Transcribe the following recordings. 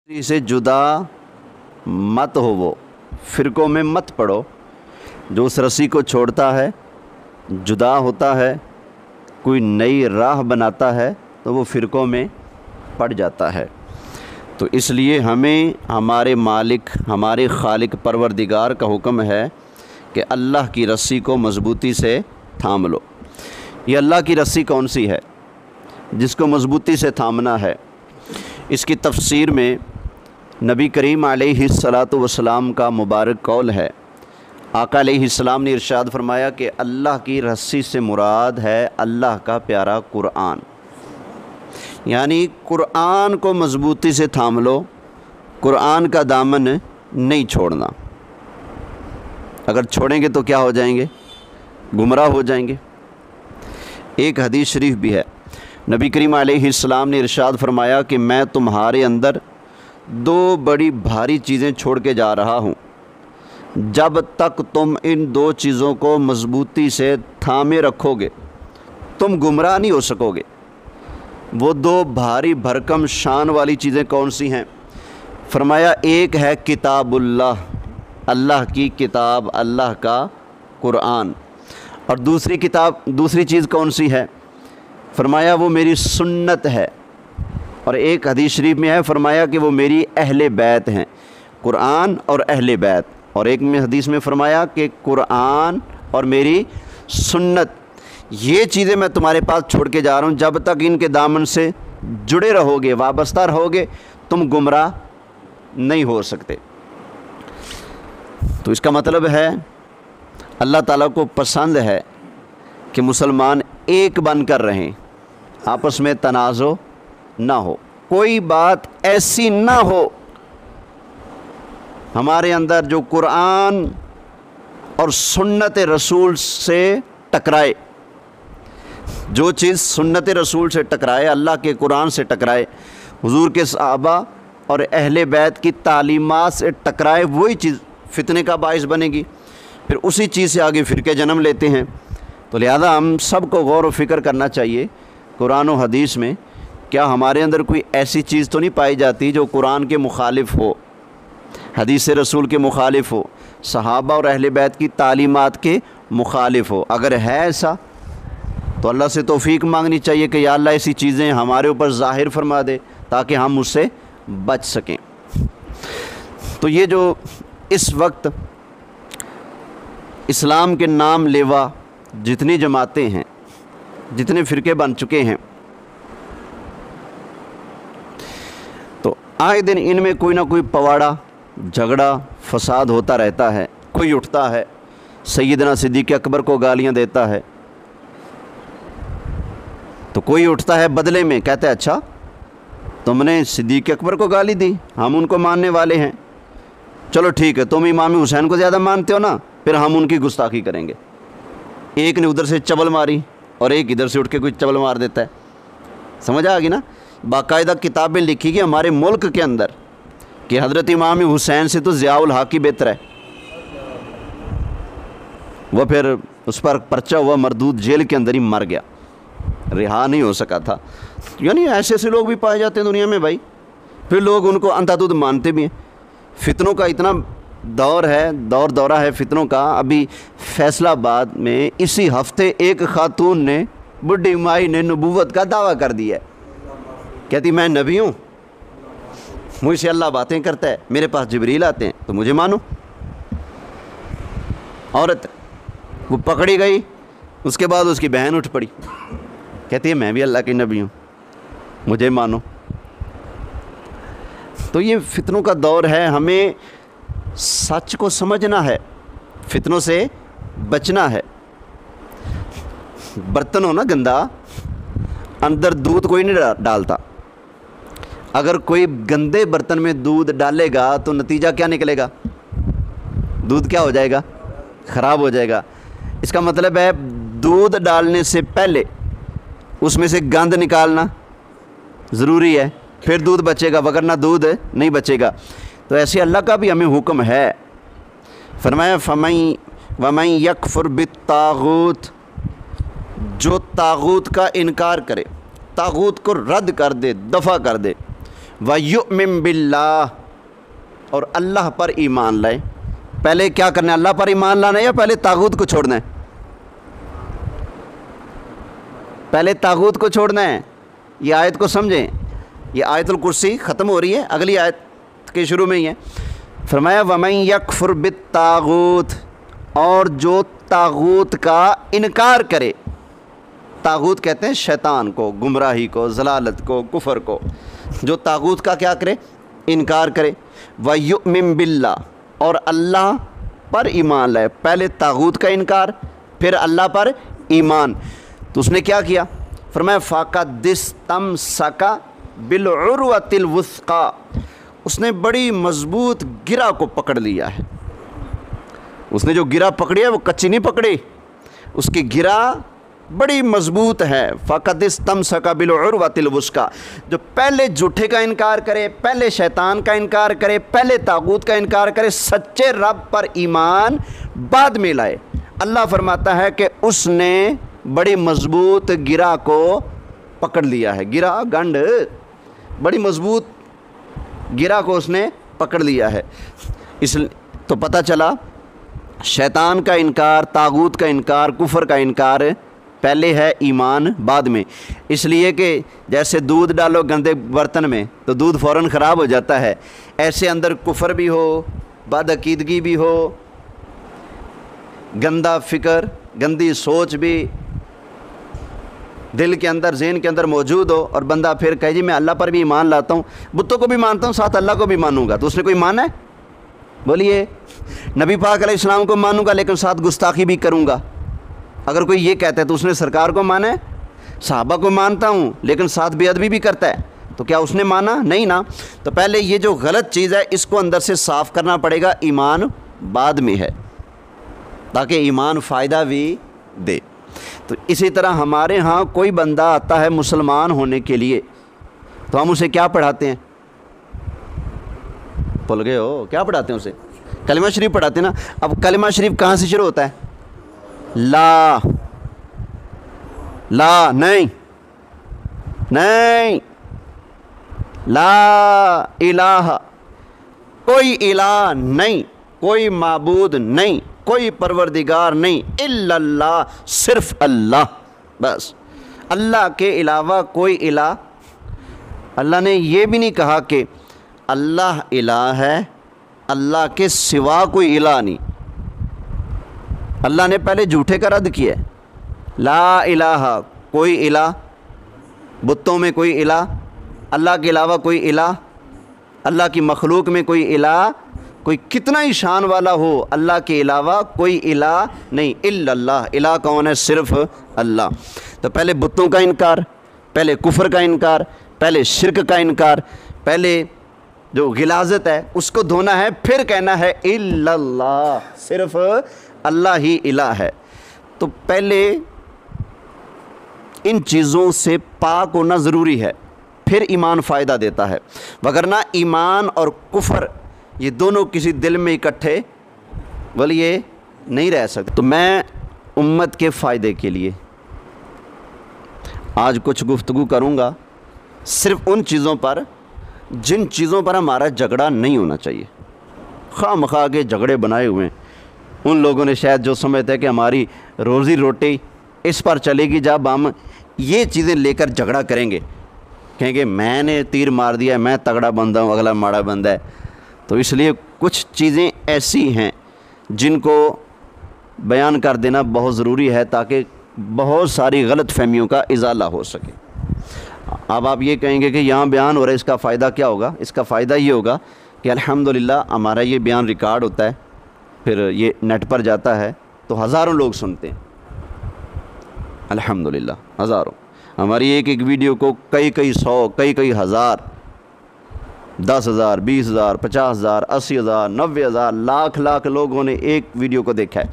से जुदा मत हो, वो फ़िरक़ों में मत पड़ो। जो उस रस्सी को छोड़ता है, जुदा होता है, कोई नई राह बनाता है तो वो फ़िरक़ों में पड़ जाता है। तो इसलिए हमें हमारे मालिक, हमारे खालिक परवरदिगार का हुक्म है कि अल्लाह की रस्सी को मज़बूती से थाम लो। ये अल्लाह की रस्सी कौन सी है जिसको मज़बूती से थामना है? इसकी तफसीर में नबी करीम अलैहिस्सलातु वस्सलाम का मुबारक कौल है। आका अलैहिस्सलाम ने इरशाद फरमाया कि अल्लाह की रस्सी से मुराद है अल्लाह का प्यारा कुरान। यानी कुरान को मज़बूती से थाम लो, कुरान का दामन नहीं छोड़ना। अगर छोड़ेंगे तो क्या हो जाएंगे? गुमराह हो जाएंगे। एक हदीस शरीफ भी है, नबी करीम अलैहिस्सलाम ने इरशाद फरमाया कि मैं तुम्हारे अंदर दो बड़ी भारी चीज़ें छोड़ के जा रहा हूँ, जब तक तुम इन दो चीज़ों को मज़बूती से थामे रखोगे तुम गुमराह नहीं हो सकोगे। वो दो भारी भरकम शान वाली चीज़ें कौन सी हैं? फरमाया एक है किताबुल्लाह, अल्लाह की किताब, अल्लाह का कुरान। और दूसरी चीज़ कौन सी है? फरमाया वो मेरी सुन्नत है। और एक हदीस शरीफ में है, फरमाया कि वो मेरी अहले बैत हैं, कुरान और अहले बैत। और एक में हदीस में फरमाया कि कुरान और मेरी सुन्नत, ये चीज़ें मैं तुम्हारे पास छोड़ के जा रहा हूँ। जब तक इनके दामन से जुड़े रहोगे, वाबस्ता रहोगे, तुम गुमराह नहीं हो सकते। तो इसका मतलब है अल्लाह ताला को पसंद है कि मुसलमान एक बनकर रहें, आपस में तनाज़ो ना हो, कोई बात ऐसी ना हो हमारे अंदर जो कुरान और सुन्नत रसूल से टकराए। जो चीज़ सुन्नत रसूल से टकराए, अल्लाह के कुरान से टकराए, हुजूर के सहाबा और अहले बैत की तालीमात से टकराए, वही चीज़ फितने का बाइस बनेगी। फिर उसी चीज़ से आगे फ़िरके जन्म लेते हैं। तो लिहाजा हम सब को गौर व फ़िक्र करना चाहिए कुरान और हदीस में, क्या हमारे अंदर कोई ऐसी चीज़ तो नहीं पाई जाती जो कुरान के मुखालिफ हो, हदीस रसूल के मुखालिफ हो, सहाबा और अहले बैत की तालीमात के मुखालिफ हो। अगर है ऐसा तो अल्लाह से तौफ़ीक मांगनी चाहिए कि या अल्लाह ऐसी चीज़ें हमारे ऊपर ज़ाहिर फरमा दे ताकि हम उससे बच सकें। तो ये जो इस वक्त इस्लाम के नाम लेवा जितनी जमातें हैं, जितने फ़िरके बन चुके हैं, तो आए दिन इनमें कोई ना कोई पवाड़ा, झगड़ा, फसाद होता रहता है। कोई उठता है सैयदना सिद्दीक़ अकबर को गालियां देता है, तो कोई उठता है बदले में कहता है अच्छा तुमने सिद्दीक़ अकबर को गाली दी, हम उनको मानने वाले हैं, चलो ठीक है, तुम इमाम हुसैन को ज़्यादा मानते हो ना, फिर हम उनकी गुस्ताखी करेंगे। एक ने उधर से चबल मारी और एक इधर से उठ के कोई चबल मार देता है। समझ आ गई ना? बाकायदा किताबें लिखी कि हमारे मुल्क के अंदर कि हज़रत इमाम हुसैन से तो ज़ियाउल हक़ ही बेहतर है। वह फिर उस पर पर्चा हुआ, मरदूद जेल के अंदर ही मर गया, रिहा नहीं हो सका था। यानी ऐसे ऐसे लोग भी पाए जाते हैं दुनिया में भाई, फिर लोग उनको अंधाधुंध मानते भी हैं। फितनों का इतना दौर है, दौरा है फितनों का। अभी फैसलाबाद में इसी हफ्ते एक खातून ने, बुढ़ी माई ने नबूवत का दावा कर दिया है। कहती मैं नबी हूँ, मुझसे अल्लाह बातें करता है, मेरे पास जिब्रील आते हैं, तो मुझे मानो। औरत वो पकड़ी गई, उसके बाद उसकी बहन उठ पड़ी, कहती है मैं भी अल्लाह की नबी हूँ, मुझे मानो। तो ये फितनों का दौर है, हमें सच को समझना है, फितनों से बचना है। बर्तन हो ना गंदा, अंदर दूध कोई नहीं डालता। अगर कोई गंदे बर्तन में दूध डालेगा तो नतीजा क्या निकलेगा? दूध क्या हो जाएगा? ख़राब हो जाएगा। इसका मतलब है दूध डालने से पहले उसमें से गंद निकालना ज़रूरी है, फिर दूध बचेगा, वगरना दूध नहीं बचेगा। तो ऐसे अल्लाह का भी हमें हुक्म है। फरमाया वमन यकफुर बित्तागूत, जो तागूत का इनकार करे, तागूत को रद्द कर दे, दफ़ा कर दे, व युमिन बिल्लाह, और अल्लाह पर ईमान लाए। पहले क्या करना है, अल्लाह पर ईमान लाना है या पहले तागूत को छोड़ना है? पहले तागूत को छोड़ना है। ये आयत को समझें, ये आयतुल कुर्सी ख़त्म हो रही है, अगली आयत के शुरू में ही है। फरमाया वमन यकफुर बित्तागूत, और जो तागूत का इनकार करे, तागूत कहते हैं शैतान को, गुमराही को, ज़लालत को, कुफर को, जो तागूत का क्या करे, इनकार करे। व युमिन बिल्लाह, और अल्लाह पर ईमान लाए। पहले तागूत का इनकार, फिर अल्लाह पर ईमान। तो उसने क्या किया, फरमाया फ़क़दिस्तमसका बिलउरवतिल वुस्क़ा, उसने बड़ी मज़बूत गिरा को पकड़ लिया है। उसने जो गिरा पकड़ी है वो कच्ची नहीं पकड़ी, उसकी गिरा बड़ी मज़बूत है। फ़क़दिस्तमसका बिलउरवतिल वुस्क़ा, जो पहले झूठे का इनकार करे, पहले शैतान का इनकार करे, पहले तागूत का इनकार करे, सच्चे रब पर ईमान बाद में लाए, अल्लाह फरमाता है कि उसने बड़ी मज़बूत गिरा को पकड़ लिया है। गिरा गंड, बड़ी मज़बूत गिरा को उसने पकड़ लिया है। इस तो पता चला शैतान का इनकार, तागूत का इनकार, कुफर का इनकार पहले है, ईमान बाद में। इसलिए कि जैसे दूध डालो गंदे बर्तन में तो दूध फ़ौरन ख़राब हो जाता है, ऐसे अंदर कुफर भी हो, बदअकीदगी भी हो, गंदा फ़िक्र, गंदी सोच भी दिल के अंदर, ज़हन के अंदर मौजूद हो, और बंदा फिर कहे जी मैं अल्लाह पर भी ईमान लाता हूँ, बुतों को भी मानता हूँ, साथ अल्लाह को भी मानूंगा, तो उसने कोई माना है? बोलिए। नबी पाक अलैहिस्सलाम को मानूंगा लेकिन साथ गुस्ताखी भी करूँगा, अगर कोई ये कहता है तो उसने सरकार को माना है? सहाबा को मानता हूँ लेकिन साथ बेअदबी भी करता है, तो क्या उसने माना? नहीं ना। तो पहले ये जो गलत चीज़ है इसको अंदर से साफ़ करना पड़ेगा, ईमान बाद में है, ताकि ईमान फ़ायदा भी दे। तो इसी तरह हमारे यहाँ कोई बंदा आता है मुसलमान होने के लिए, तो हम उसे क्या पढ़ाते हैं? भूल गए हो? क्या पढ़ाते हैं उसे? कलिमा शरीफ पढ़ाते हैं ना। अब कलिमा शरीफ कहाँ से शुरू होता है? ला, ला नहीं, नहीं, ला इलाहा, कोई इलाह नहीं, कोई माबूद नहीं, कोई परवरदिगार नहीं, इल्लल्लाह, सिर्फ अल्लाह, बस। अल्लाह के अलावा कोई इलाह। अल्लाह ने यह भी नहीं कहा कि अल्लाह इलाह है, अल्लाह के सिवा कोई इलाह नहीं। अल्लाह ने पहले झूठे का रद्द किया है। ला इलाहा, कोई इलाह, बुतों में कोई इलाह, अल्लाह के अलावा कोई इलाह, अल्लाह की मखलूक में कोई इलाह, कोई कितना ही शान वाला हो, अल्लाह के अलावा कोई इलाह नहीं, इल्लल्लाह। इलाह कौन है? सिर्फ अल्लाह। तो पहले बुतों का इनकार, पहले कुफर का इनकार, पहले शिरक का इनकार, पहले जो गिलाजत है उसको धोना है, फिर कहना है इल्लल्लाह, सिर्फ अल्लाह ही इलाह है। तो पहले इन चीज़ों से पाक होना ज़रूरी है, फिर ईमान फ़ायदा देता है, वगरना ईमान और कुफर ये दोनों किसी दिल में इकट्ठे बोलिए नहीं रह सकते। तो मैं उम्मत के फ़ायदे के लिए आज कुछ गुफ्तगू करूँगा, सिर्फ़ उन चीज़ों पर जिन चीज़ों पर हमारा झगड़ा नहीं होना चाहिए। खामखा के झगड़े बनाए हुए हैं उन लोगों ने, शायद जो समझते हैं कि हमारी रोज़ी रोटी इस पर चलेगी, जब हम ये चीज़ें लेकर झगड़ा करेंगे, कहेंगे मैंने तीर मार दिया, मैं तगड़ा बंदा हूँ, अगला माड़ा बंदा है। तो इसलिए कुछ चीज़ें ऐसी हैं जिनको बयान कर देना बहुत ज़रूरी है, ताकि बहुत सारी गलत फहमियों का इजाला हो सके। अब आप ये कहेंगे कि यहाँ बयान हो रहा है, इसका फ़ायदा क्या होगा? इसका फ़ायदा ये होगा कि अल्हम्दुलिल्लाह हमारा ये बयान रिकॉर्ड होता है, फिर ये नेट पर जाता है, तो हज़ारों लोग सुनते हैं, अल्हम्दुलिल्लाह हज़ारों। हमारी एक एक वीडियो को कई कई सौ, कई कई हज़ार, 10,000, 20,000, 50,000, 80,000, 90,000, लाख लाख लोगों ने एक वीडियो को देखा है।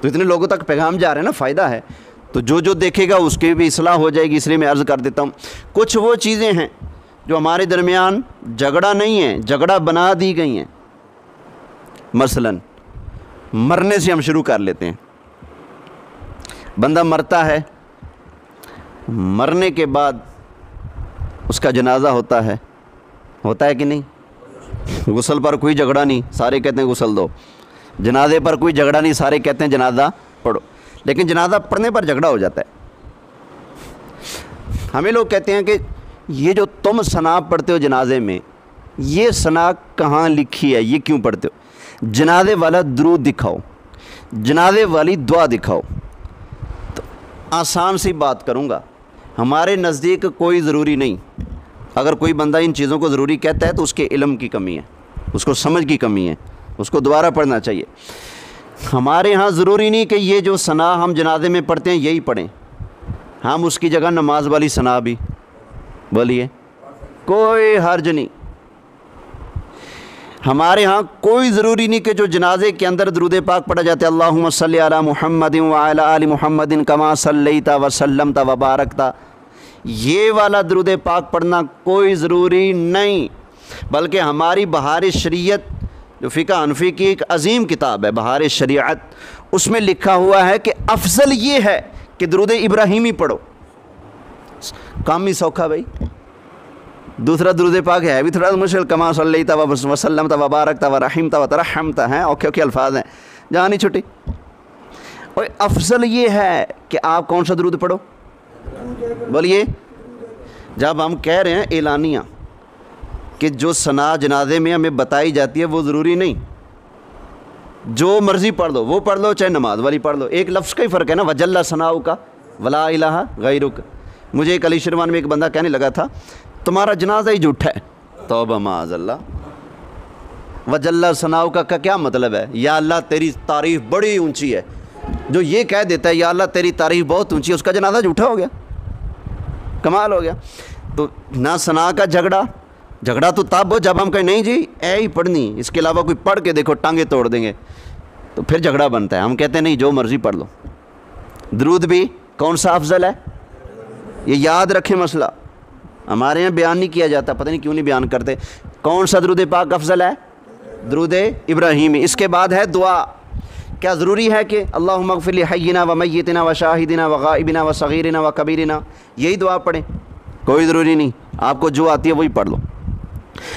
तो इतने लोगों तक पैगाम जा रहे हैं ना, फ़ायदा है। तो जो जो देखेगा उसकी भी इस्लाह हो जाएगी। इसलिए मैं अर्ज़ कर देता हूँ, कुछ वो चीज़ें हैं जो हमारे दरमियान झगड़ा नहीं है, झगड़ा बना दी गई हैं। मसलन मरने से हम शुरू कर लेते हैं। बंदा मरता है, मरने के बाद उसका जनाजा होता है, होता है कि नहीं? गुस्ल पर कोई झगड़ा नहीं, सारे कहते हैं गुस्ल दो। जनाजे पर कोई झगड़ा नहीं, सारे कहते हैं जनाजा पढ़ो। लेकिन जनाजा पढ़ने पर झगड़ा हो जाता है। हमें लोग कहते हैं कि ये जो तुम सना पढ़ते हो जनाजे में, ये सना कहाँ लिखी है, ये क्यों पढ़ते हो? जनाजे वाला दुरूद दिखाओ, जनाजे वाली दुआ दिखाओ। तो आसान सी बात करूँगा, हमारे नज़दीक कोई ज़रूरी नहीं। अगर कोई बंदा इन चीज़ों को ज़रूरी कहता है तो उसके इल्म की कमी है, उसको समझ की कमी है, उसको दोबारा पढ़ना चाहिए। हमारे यहाँ ज़रूरी नहीं कि ये जो सना हम जनाजे में पढ़ते हैं यही पढ़ें, हम उसकी जगह नमाज वाली सना भी बोलिए, कोई हर्ज नहीं। हमारे यहाँ कोई ज़रूरी नहीं कि जो जनाजे के अंदर दुरूद पाक पढ़ा जाता है, अल्लाहुम्मा सल्ली अला मुहम्मदिन व अला आलि मुहम्मदिन कमा सल्लैता व सल्लमता व बारकता, ये वाला दुरूद पाक पढ़ना कोई ज़रूरी नहीं। बल्कि हमारी बहार शरीयत जो फ़िक़्ह हनफ़ी की एक अजीम किताब है बहार शरीयत, उसमें लिखा हुआ है कि अफजल ये है कि दुरूद इब्राहिमी पढ़ो। काम ही सौखा भाई। दूसरा दुरूद पाक है भी थोड़ा मुश्किल, कमा सल्लैता व सल्लमता व बारकता व रहीमता व तरहमता हैं, ओके अल्फाज हैं, जहाँ नहीं छुट्टी। और अफजल ये है कि आप कौन सा दुरूद पढ़ो? बोलिए। जब हम कह रहे हैं एलानिया कि जो सना जनाजे में हमें बताई जाती है वो ज़रूरी नहीं, जो मर्ज़ी पढ़ लो वो पढ़ लो, चाहे नमाज वाली पढ़ लो। एक लफ्ज़ का ही फ़र्क है ना, वजल्ला सनाउ का वला इलाहा गैरुक। मुझे एक अली शर्मान में एक बंदा कहने लगा था तुम्हारा जनाजा ही झूठा है। तौबा माज़ल्ला, वजल्ला सनाउ का क्या मतलब है? या अल्लाह तेरी तारीफ़ बड़ी ऊंची है। जो ये कह देता है या अल्लाह तेरी तारीफ़ बहुत ऊंची है, उसका जनाजा झूठा हो गया, कमाल हो गया। तो ना सना का झगड़ा तो तब हो जब हम कहें नहीं जी ऐ ही पढ़नी, इसके अलावा कोई पढ़ के देखो टांगे तोड़ देंगे, तो फिर झगड़ा बनता है। हम कहते हैं नहीं, जो मर्ज़ी पढ़ लो। दुरूद भी कौन सा अफजल है, ये याद रखें मसला। हमारे यहाँ बयान नहीं किया जाता, पता नहीं क्यों नहीं बयान करते। कौन सा दुरूद पाक अफजल है? दुरूद इब्राहिमी। इसके बाद है दुआ। क्या ज़रूरी है कि अल्लाहुम्मा अग़फ़िर ली हय्यिना व मय्यितिना व शाहिदिना व गाइबिना व सगीरिना व कबीरिना, यही दुआ पढ़ें? कोई ज़रूरी नहीं, आपको जो आती है वही पढ़ लो।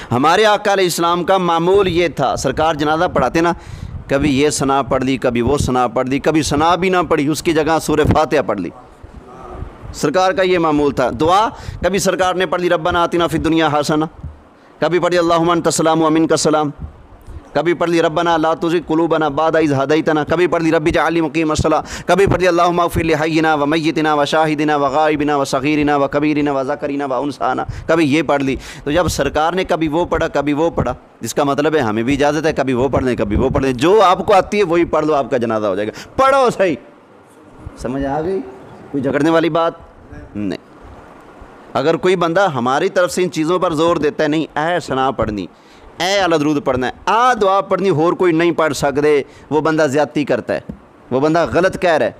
हमारे आका अलैहिस्सलाम का मामूल ये था, सरकार जनाजा पढ़ाते ना, कभी ये सना पढ़ ली, कभी वो सना पढ़ ली, कभी सना भी ना पढ़ी, उसकी जगह सूरह फातिहा पढ़ ली। सरकार का ये मामूल था। दुआ कभी सरकार ने पढ़ ली रब्बना आतिना फिद दुनिया हसना, कभी पढ़ ली अल्लाहुम्मा अंतस सलाम व मिनकस सलाम, कभी पढ़ ली रब्बना ला तुज़िग़ क़ुलूबना बअद इज़ हदैतना, कभी पढ़ ली रब्बी जअलनी मुक़ीमस सलाह, कभी पढ़ ली अल्लाहुम्मा अग़फ़िर ली हय्यिना व मय्यितिना व शाहिदिना व गाइबिना व सगीरिना व कबीरिना व ज़करिना व उनसाना, कभी ये पढ़ ली। तो जब सरकार ने कभी वो पढ़ा कभी वो पढ़ा, जिसका मतलब है हमें भी इजाज़त है कभी वो पढ़ लें कभी वो पढ़ लें, जो आपको आती है वही पढ़ लो, आपका जनाजा हो जाएगा। पढ़ो सही। समझ आ गई? कोई झगड़ने वाली बात नहीं। अगर कोई बंदा हमारी तरफ से इन चीज़ों पर जोर देता है, नहीं ऐ सना पढ़नी, ऐ अला दुरूद पढ़ना है, आ दुआ पढ़नी, होर कोई नहीं पढ़ सकते, वो बंदा ज़्यादती करता है, वो बंदा गलत कह रहा है।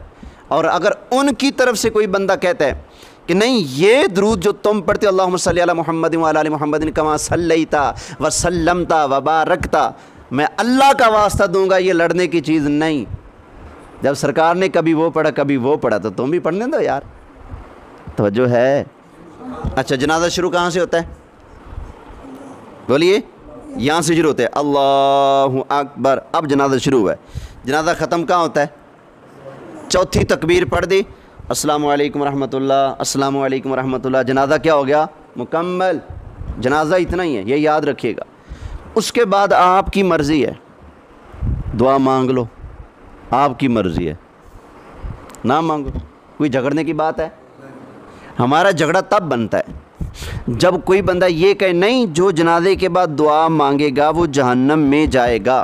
और अगर उनकी तरफ से कोई बंदा कहता है कि नहीं ये दुरूद जो तुम पढ़ते हो अल्लाहुम्मा सल्ली अला मुहम्मदिन व अला आलि मुहम्मदिन कमा सल्लैता व सल्लमता व बारकता, मैं अल्लाह का वास्ता दूंगा, ये लड़ने की चीज़ नहीं। जब सरकार ने कभी वो पढ़ा कभी वो पढ़ा तो तुम भी पढ़ने दो यार, तो जो है। अच्छा, जनाजा शुरू कहाँ से होता है? बोलिए। यहाँ से शुरू होता है, अल्लाहु अकबर। अब जनाजा शुरू हुआ है। जनाजा ख़त्म कहाँ होता है? चौथी तकबीर पढ़ दी, अस्सलामु अलैकुम रहमतुल्लाह, अस्सलामु अलैकुम रहमतुल्लाह, जनाजा क्या हो गया? मुकम्मल। जनाजा इतना ही है, ये याद रखिएगा। उसके बाद आपकी मर्ज़ी है, दुआ मांग लो, आपकी मर्ज़ी है, ना मांगो, कोई झगड़ने की बात है? हमारा झगड़ा तब बनता है जब कोई बंदा ये कहे नहीं जो जनाजे के बाद दुआ मांगेगा वो जहन्नम में जाएगा,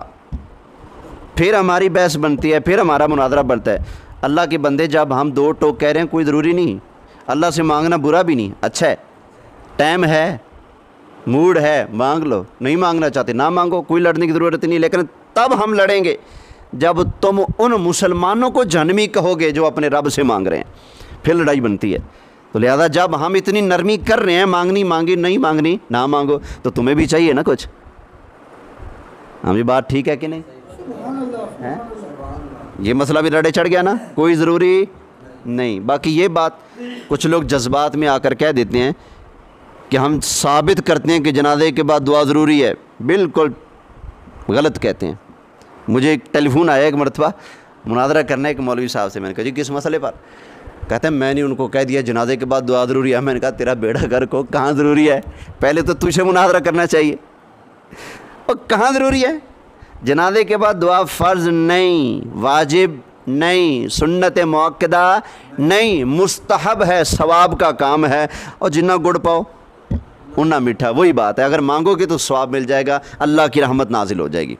फिर हमारी बहस बनती है, फिर हमारा मुनाजरा बनता है। अल्लाह के बंदे, जब हम दो टोक कह रहे हैं कोई ज़रूरी नहीं, अल्लाह से मांगना बुरा भी नहीं, अच्छा है, टाइम है, मूड है, मांग लो, नहीं मांगना चाहते ना मांगो, कोई लड़ने की ज़रूरत नहीं। लेकिन तब हम लड़ेंगे जब तुम उन मुसलमानों को जहन्नमी कहोगे जो अपने रब से मांग रहे हैं, फिर लड़ाई बनती है। तो लिहाजा जब हम इतनी नरमी कर रहे हैं, मांगनी मांगी, नहीं मांगनी ना मांगो, तो तुम्हें भी चाहिए ना कुछ। हमें बात ठीक है कि नहीं है? ये मसला भी लड़े चढ़ गया ना, कोई ज़रूरी नहीं। बाकी ये बात कुछ लोग जज्बात में आकर कह देते हैं कि हम साबित करते हैं कि जनाजे के बाद दुआ ज़रूरी है, बिल्कुल गलत कहते हैं। मुझे एक टेलीफोन आया एक मरतबा मुनाजरा करना एक मौलवी साहब से। मैंने कहा जी किस मसले पर? कहते हैं मैंने उनको कह दिया जनाजे के बाद दुआ ज़रूरी है। मैंने कहा तेरा बेड़ा घर को कहाँ ज़रूरी है, पहले तो तुझे मुनाजरा करना चाहिए। और कहाँ ज़रूरी है? जनाजे के बाद दुआ फ़र्ज़ नहीं, वाजिब नहीं, सुन्नत मुअक्कदा नहीं, मुस्तहब है, सवाब का काम है। और जितना गुड़ पाओ उतना मीठा, वही बात है। अगर मांगोगे तो सवाब मिल जाएगा, अल्लाह की रहमत नाजिल हो जाएगी।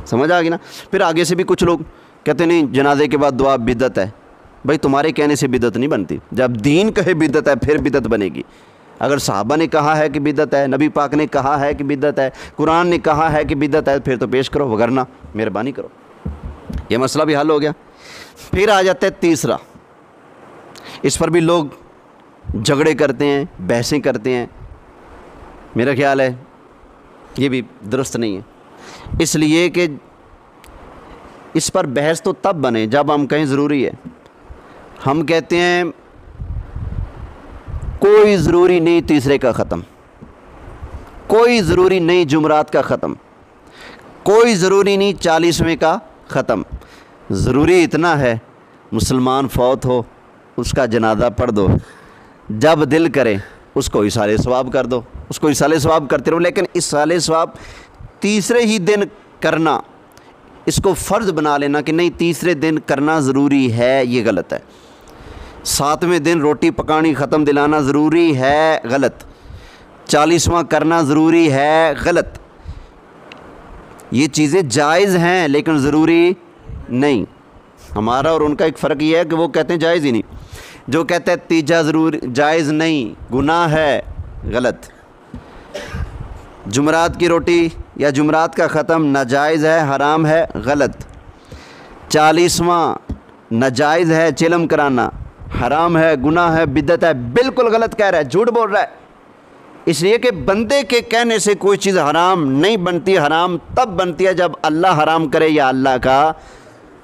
समझ आ गई ना? फिर आगे से भी कुछ लोग कहते नहीं जनाजे के बाद दुआ बिदअत है। भाई तुम्हारे कहने से बिदअत नहीं बनती, जब दीन कहे बिदअत है फिर बिदअत बनेगी। अगर साहबा ने कहा है कि बिदअत है, नबी पाक ने कहा है कि बिदअत है, कुरान ने कहा है कि बिदअत है, फिर तो पेश करो, वगरना मेहरबानी करो। ये मसला भी हल हो गया। फिर आ जाता है तीसरा, इस पर भी लोग झगड़े करते हैं, बहसें करते हैं। मेरा ख्याल है ये भी दुरुस्त नहीं है, इसलिए कि इस पर बहस तो तब बने जब हम कहें ज़रूरी है। हम कहते हैं कोई ज़रूरी नहीं तीसरे का ख़त्म, कोई ज़रूरी नहीं जुमरात का ख़त्म, कोई ज़रूरी नहीं 40वें का ख़त्म। ज़रूरी इतना है मुसलमान फौत हो उसका जनाजा पढ़ दो, जब दिल करे उसको इसाले सवाब कर दो, उसको इसाले सवाब करते रहो। लेकिन इसाले सवाब तीसरे ही दिन करना, इसको फ़र्ज़ बना लेना कि नहीं तीसरे दिन करना ज़रूरी है, ये गलत है। 7वें दिन रोटी पकानी ख़त्म दिलाना ज़रूरी है, गलत। 40वां करना ज़रूरी है, गलत। ये चीज़ें जायज़ हैं लेकिन ज़रूरी नहीं। हमारा और उनका एक फ़र्क ये है कि वो कहते हैं जायज़ ही नहीं, जो कहते हैं तीजा ज़रूर जायज़ नहीं, गुनाह है, गलत। जुमरात की रोटी या जुमरात का ख़त्म नाजायज़ है, हराम है, गलत। 40वां नाजायज़ है, चिलम कराना हराम है, गुनाह है, बिदअत है, बिल्कुल गलत कह रहा है, झूठ बोल रहा है। इसलिए कि बंदे के कहने से कोई चीज़ हराम नहीं बनती। हराम तब बनती है जब अल्लाह हराम करे या अल्लाह का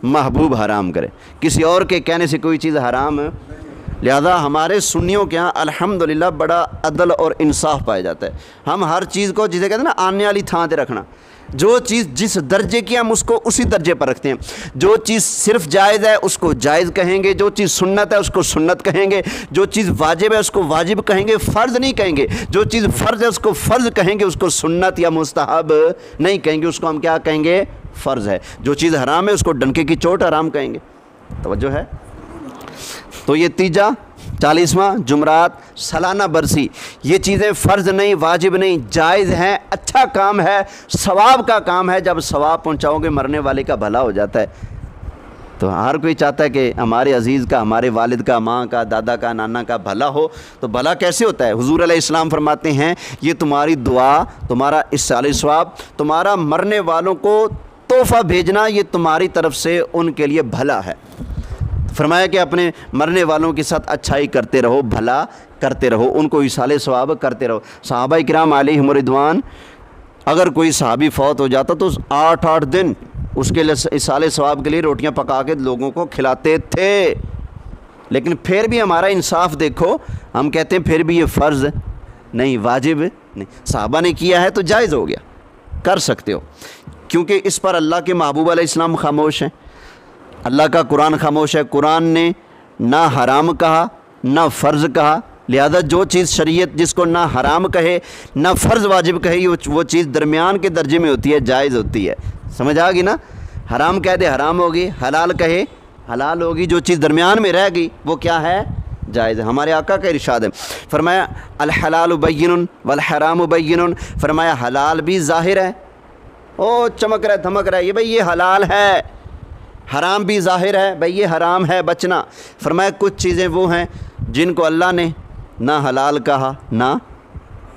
महबूब हराम करे, किसी और के कहने से कोई चीज़ हराम। लिहाजा हमारे सुन्नियों के यहाँ अल्हम्दुलिल्लाह बड़ा अदल और इंसाफ पाया जाता है। हम हर चीज़ को जिसे कहते हैं ना आने वाली थां पे रखना, जो चीज़ जिस दर्जे की हम उसको उसी दर्जे पर रखते हैं। जो चीज़ सिर्फ जायज़ है उसको जायज़ कहेंगे, जो चीज़ सुन्नत है उसको सुन्नत कहेंगे, जो चीज़ वाजिब है उसको वाजिब कहेंगे, फ़र्ज़ नहीं कहेंगे। जो चीज़ फ़र्ज़ है उसको फ़र्ज़ कहेंगे, उसको सुन्नत या मुस्तहब नहीं कहेंगे, उसको हम क्या कहेंगे? फ़र्ज़ है। जो चीज़ हराम है उसको डंके की चोट हराम कहेंगे। तवज्जो है? तो ये तीजा 40वां जुमरात, सालाना बरसी, ये चीज़ें फ़र्ज़ नहीं, वाजिब नहीं, जायज़ हैं, अच्छा काम है, सवाब का काम है। जब सवाब पहुंचाओगे मरने वाले का भला हो जाता है। तो हर कोई चाहता है कि हमारे अज़ीज़ का, हमारे वालिद का, माँ का, दादा का, नाना का भला हो। तो भला कैसे होता है? हुज़ूर अलैहिस्सलाम फरमाते हैं ये तुम्हारी दुआ, तुम्हारा इस्साले सवाब, तुम्हारा मरने वालों को तोहफ़ा भेजना, ये तुम्हारी तरफ से उनके लिए भला है। फरमाया कि अपने मरने वालों के साथ अच्छाई करते रहो, भला करते रहो, उनको इसाले सवाब करते रहो। सहाबा किराम अलैहिम रिदवान, अगर कोई सहाबी फौत हो जाता तो 8-8 दिन उसके लिए इसाले सवाब के लिए रोटियां पका के लोगों को खिलाते थे। लेकिन फिर भी हमारा इंसाफ देखो, हम कहते हैं फिर भी ये फ़र्ज़ नहीं, वाजिब नहीं। सहाबा ने किया है तो जायज़ हो गया, कर सकते हो, क्योंकि इस पर अल्लाह के महबूब अलैहिस्सलाम खामोश हैं, अल्लाह का कुरान खामोश है। कुरान ने ना हराम कहा ना फ़र्ज़ कहा। लिहाजा जो चीज़ शरीयत जिसको ना हराम कहे ना फ़र्ज़ वाजिब कहे, वो चीज़ दरमियान के दर्जे में होती है, जायज़ होती है। समझ आ गई ना? हराम कह दे हराम होगी, हलाल कहे हलाल होगी। जो चीज़ दरमियान में रह गई वो क्या है? जायज़ है। हमारे आका का इरशाद है, फरमाया अल हलाल बय्यिनुन वल हराम बय्यिनुन। फरमाया हलाल भी ज़ाहिर है, ओ चमक रहा है धमक रहा है, ये भाई ये हलाल है। हराम भी ज़ाहिर है, भाई ये हराम है, बचना। फरमाया कुछ चीज़ें वो हैं जिनको अल्लाह ने ना हलाल कहा ना